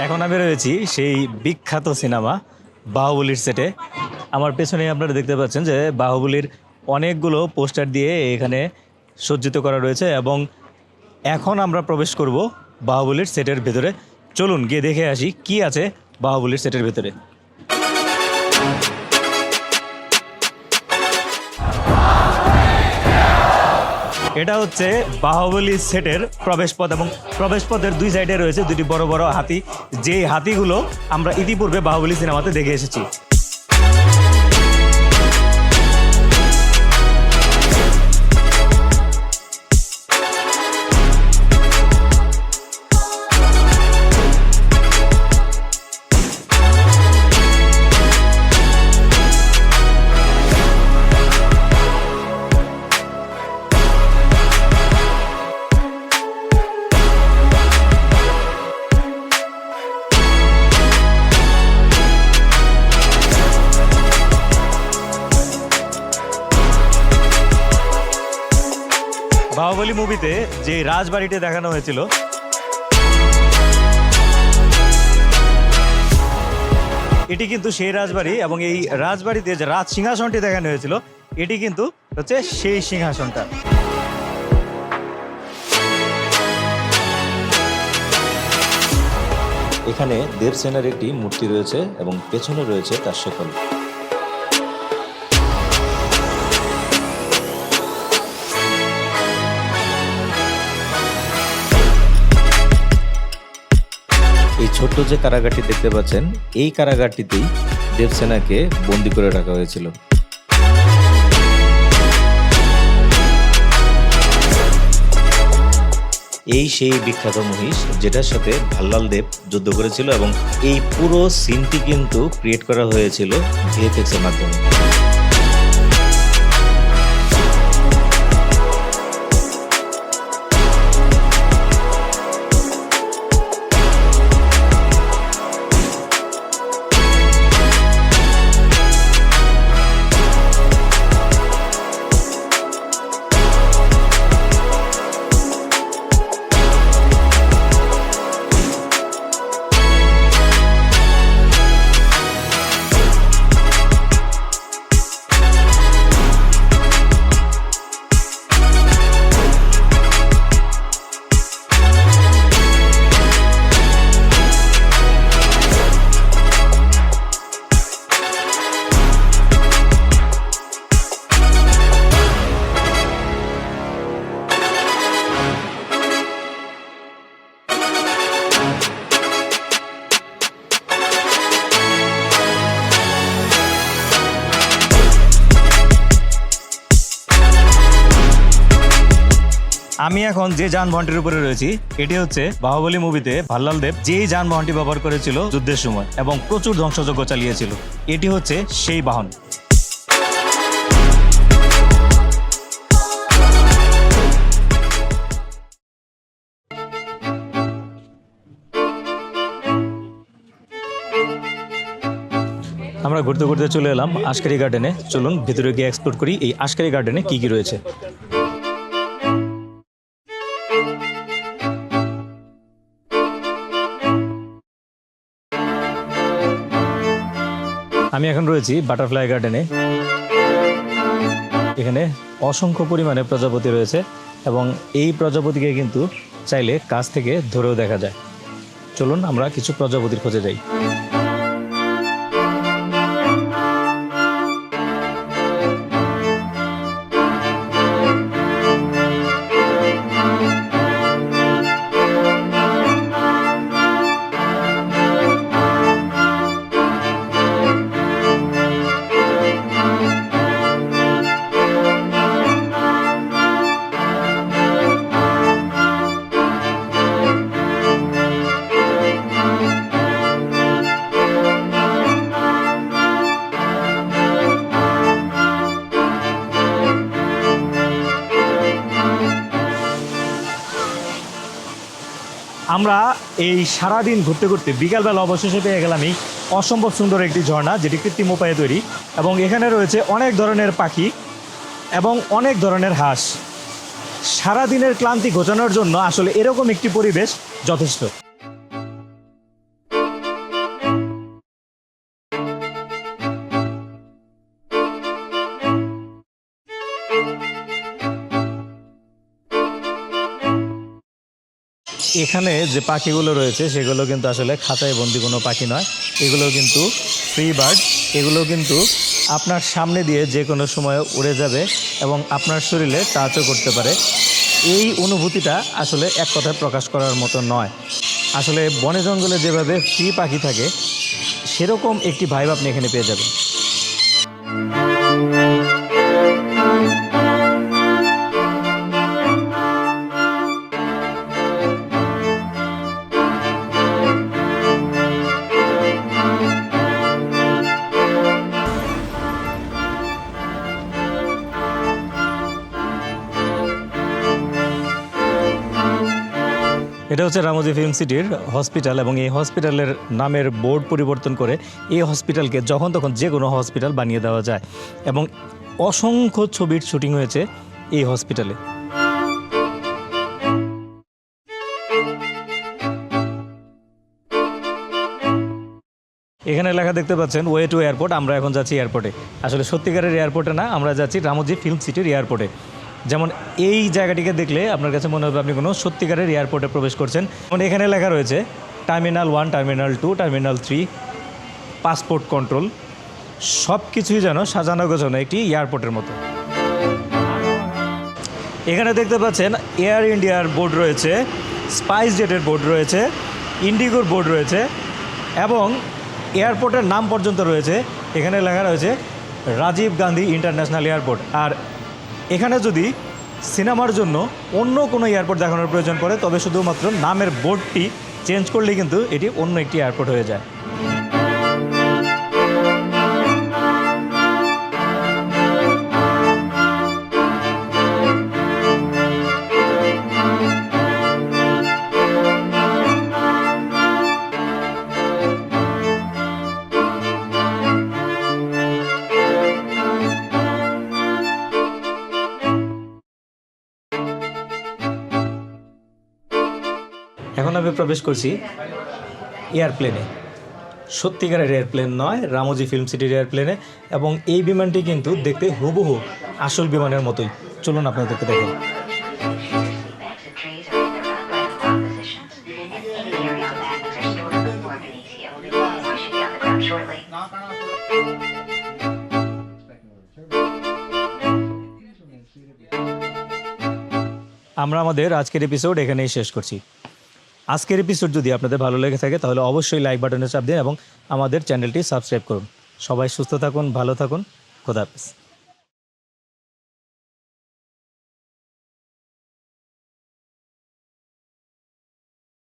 এখন আমি রয়েছি সেই বিখ্যাত সিনেমা বাহুবলীর সেটে। আমার পেছনে আপনারা দেখতে পাচ্ছেন যে বাহুবলীর অনেকগুলো পোস্টার দিয়ে এখানে সজ্জিত করা রয়েছে এবং এখন আমরা প্রবেশ করব বাহুবলীর সেটের ভেতরে। চলুন গিয়ে দেখে আসি কি আছে বাহুবলীর সেটের ভেতরে। এটা হচ্ছে বাহুবলী সেটের প্রবেশপথ এবং প্রবেশপথের দুই সাইডে রয়েছে দুটি বড় বড় হাতি, যে হাতিগুলো আমরা ইতিপূর্বে বাহুবলী সিনেমাতে দেখে এসেছি। বাহুবলী মুভিতে যে রাজবাড়িটি দেখানো হয়েছিল এটি কিন্তু সেই রাজবাড়ি, এবং এই রাজবাড়িতে যে রাজ সিংহাসনটি দেখানো হয়েছিল এটি কিন্তু হচ্ছে সেই সিংহাসনটা। এখানে দেবসেনার একটি মূর্তি রয়েছে এবং পেছনে রয়েছে তার শেকল। এই ছোট্ট যে কারাগারটি দেখতে পাচ্ছেন, এই কারাগারটিতেই দেবসেনাকে বন্দী করে রাখা হয়েছিল। এই সেই বিখ্যাত মহিষ যেটার সাথে ভাল্লাল দেব যুদ্ধ করেছিল, এবং এই পুরো সিনটি কিন্তু ক্রিয়েট করা হয়েছিল ভিএফএক্স এর মাধ্যমে। আমি এখন যে যানবাহনটির উপরে রয়েছি এটি হচ্ছে বাহুবলী মুভিতে ভাল্লাল দেব যেই যানবাহনটি ব্যবহার করেছিল যুদ্ধের সময় এবং প্রচুর ধ্বংসযজ্ঞ চালিয়েছিল, এটি হচ্ছে সেই বাহন। আমরা ঘুরতে ঘুরতে চলে এলাম আশকারি গার্ডেনে। চলুন ভিতরে গিয়ে এক্সপ্লোর করি এই আশকারি গার্ডেনে কি কি রয়েছে। আমি এখন রয়েছি বাটারফ্লাই গার্ডেনে। এখানে অসংখ্য পরিমাণে প্রজাপতি রয়েছে এবং এই প্রজাপতিকে কিন্তু চাইলে কাছ থেকে ধরেও দেখা যায়। চলুন আমরা কিছু প্রজাপতির খোঁজে যাই। আমরা এই সারাদিন ঘুরতে ঘুরতে বিকালবেলা অবশেষে পেয়ে গেলাম এই অসম্ভব সুন্দর একটি ঝর্ণা, যেটি কৃত্রিম উপায়ে তৈরি, এবং এখানে রয়েছে অনেক ধরনের পাখি এবং অনেক ধরনের হাঁস। সারাদিনের ক্লান্তি ঘোচানোর জন্য আসলে এরকম একটি পরিবেশ যথেষ্ট। এখানে যে পাখিগুলো রয়েছে সেগুলো কিন্তু আসলে খাঁচায় বন্দি কোনো পাখি নয়, এগুলো কিন্তু ফ্রি বার্ড। এগুলো কিন্তু আপনার সামনে দিয়ে যে কোনো সময় উড়ে যাবে এবং আপনার শরীরে টাচও করতে পারে। এই অনুভূতিটা আসলে এক কথায় প্রকাশ করার মতো নয়। আসলে বনে জঙ্গলে যেভাবে ফ্রি পাখি থাকে সেরকম একটি ভাইব আপনি এখানে পেয়ে যাবেন। এটা হচ্ছে রামোজি ফিল্ম সিটির হসপিটাল এবং এই হসপিটালের নামের বোর্ড পরিবর্তন করে এই হসপিটালকে যখন তখন যে কোনো হসপিটাল বানিয়ে দেওয়া যায় এবং অসংখ্য ছবির শুটিং হয়েছে এই হসপিটালে। এখানে লেখা দেখতে পাচ্ছেন ওয়ে টু এয়ারপোর্ট। আমরা এখন যাচ্ছি এয়ারপোর্টে। আসলে সত্যিকারের এয়ারপোর্টে না, আমরা যাচ্ছি রামোজি ফিল্ম সিটির এয়ারপোর্টে। যেমন এই জায়গাটিকে দেখলে আপনার কাছে মনে হবে আপনি কোনো সত্যিকারের এয়ারপোর্টে প্রবেশ করছেন। যেমন এখানে লেখা রয়েছে terminal 1, terminal 2, terminal 3, passport control, সব কিছুই যেন সাজানো গোছানো একটি এয়ারপোর্টের মতো। এখানে দেখতে পাচ্ছেন এয়ার ইন্ডিয়ার বোর্ড রয়েছে, স্পাইস জেটের বোর্ড রয়েছে, ইন্ডিগোর বোর্ড রয়েছে এবং এয়ারপোর্টের নাম পর্যন্ত রয়েছে। এখানে লেখা রয়েছে রাজীব গান্ধী ইন্টারন্যাশনাল এয়ারপোর্ট। আর এখানে যদি সিনেমার জন্য অন্য কোনো এয়ারপোর্ট দেখানোর প্রয়োজন পড়ে তবে শুধুমাত্র নামের বোর্ডটি চেঞ্জ করলেই কিন্তু এটি অন্য একটি এয়ারপোর্ট হয়ে যায়। এখন আমি প্রবেশ করছি এয়ারপ্লেনে, সত্যিকারের এয়ারপ্লেন নয়, রামোজি ফিল্ম সিটির এয়ারপ্লেনে। এবং এই বিমানটি কিন্তু দেখতে হুবহু আসল বিমানের মতোই। চলুন আপনাদেরকে দেখেন। আমরা আমাদের আজকের এপিসোড এখানেই শেষ করছি। আজকের এপিসোড যদি আপনাদের ভালো লেগে থাকে তাহলে অবশ্যই লাইক বাটনে চাপ দিন এবং আমাদের চ্যানেলটি সাবস্ক্রাইব করুন। সবাই সুস্থ থাকুন, ভালো থাকুন, খোদা হাফেজ।